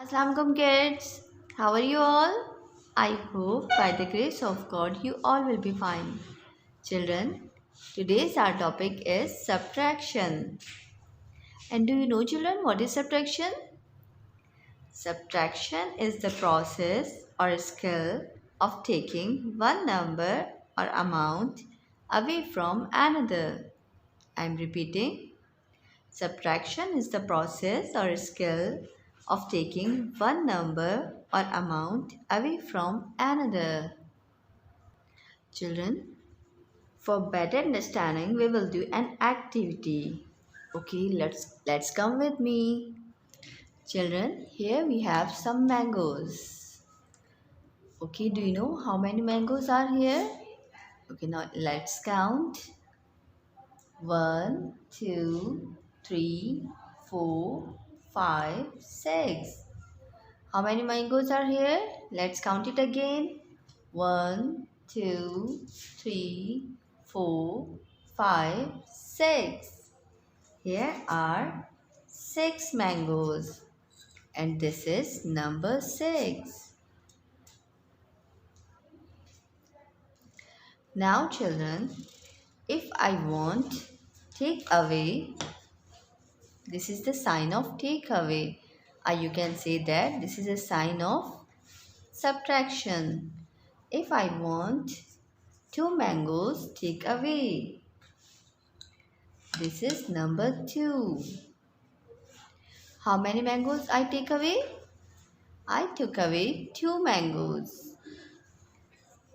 Assalamualaikum kids. How are you all? I hope by the grace of God you all will be fine. Children, today's our topic is subtraction. And do you know children what is subtraction? Subtraction is the process or skill of taking one number or amount away from another. I am repeating. Subtraction is the process or skill of taking one number or amount away from another. Children, for better understanding, we will do an activity. Okay, let's come with me. Children, here we have some mangoes. Okay, do you know how many mangoes are here? Okay, now let's count. One, two, three, 4, 5, 6. How many mangoes are here? Let's count it again. One, 2, 3, 4, 5, 6. Here are 6 mangoes. And this is number 6. Now children, if I want take away, this is the sign of take away. You can say that this is a sign of subtraction. If I want 2 mangoes, take away. This is number 2. How many mangoes I take away? I took away 2 mangoes.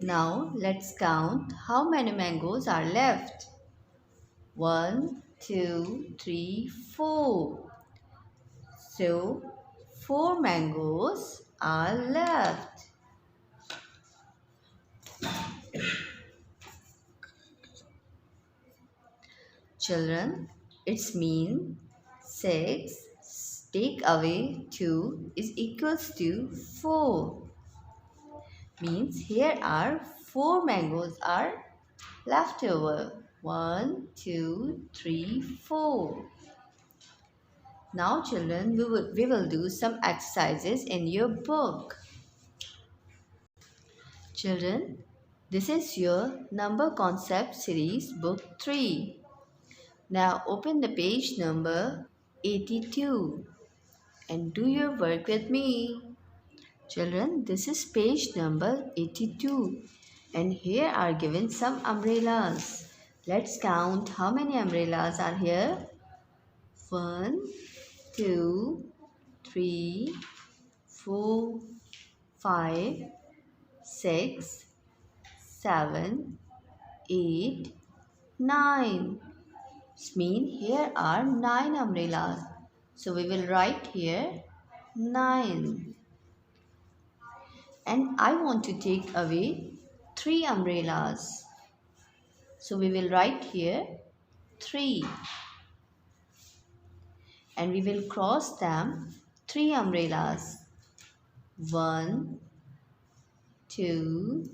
Now let's count how many mangoes are left. 1, 2, 3, 4. So 4 mangoes are left. Children, it's mean 6 take away 2 is equals to 4. Means here are 4 mangoes are left over. 1, 2, 3, 4. Now children, we will do some exercises in your book. Children, this is your number concept series book 3. Now open the page number 82 and do your work with me. Children, this is page number 82 and here are given some umbrellas. Let's count how many umbrellas are here. 1, 2, 3, 4, 5, 6, 7, 8, 9. Mean here are 9 umbrellas. So we will write here 9. And I want to take away 3 umbrellas. So we will write here 3. And we will cross them 3 umbrellas. 1, 2,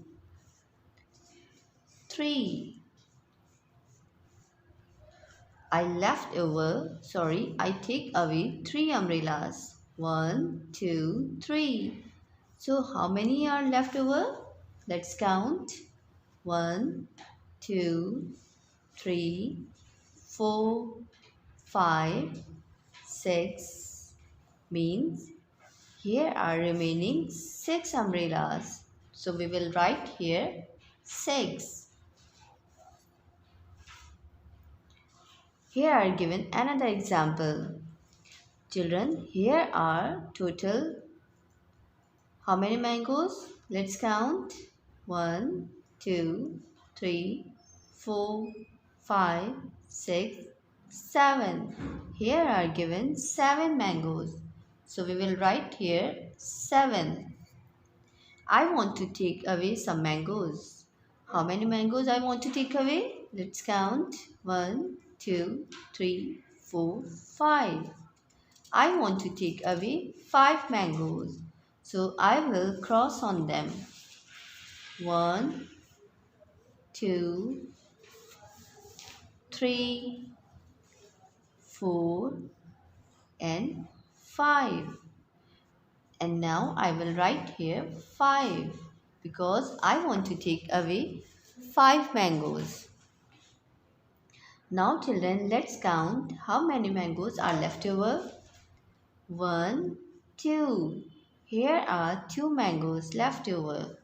3. I take away 3 umbrellas. 1, 2, 3. So how many are left over? Let's count. 1, 2, 3, 4, 5, 6. Means here are remaining 6 umbrellas. So we will write here 6. Here are given another example. Children, here are total how many mangoes? Let's count. 1, 2, 3, 4, 5, 6, 7. Here are given 7 mangoes. So we will write here 7. I want to take away some mangoes. How many mangoes I want to take away? Let's count. 1, 2, 3, 4, 5. I want to take away 5 mangoes. So I will cross on them. 1, 2, 3, 4, and 5. And now I will write here 5 because I want to take away 5 mangoes. Now children, let's count how many mangoes are left over. 1, 2. Here are 2 mangoes left over.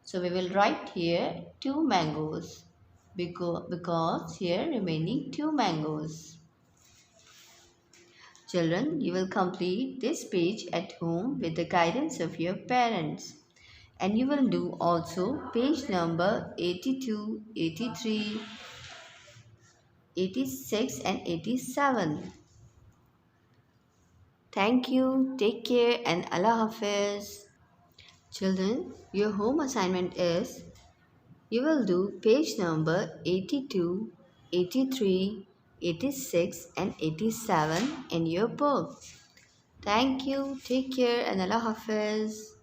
So we will write here 2 mangoes because here remaining 2 mangoes. Children, you will complete this page at home with the guidance of your parents. And you will do also page number 82, 83, 86 and 87. Thank you, take care and Allah Hafiz. Children, your home assignment is you will do page number 82, 83, 86 and 87 in your book. Thank you, take care and Allah Hafiz.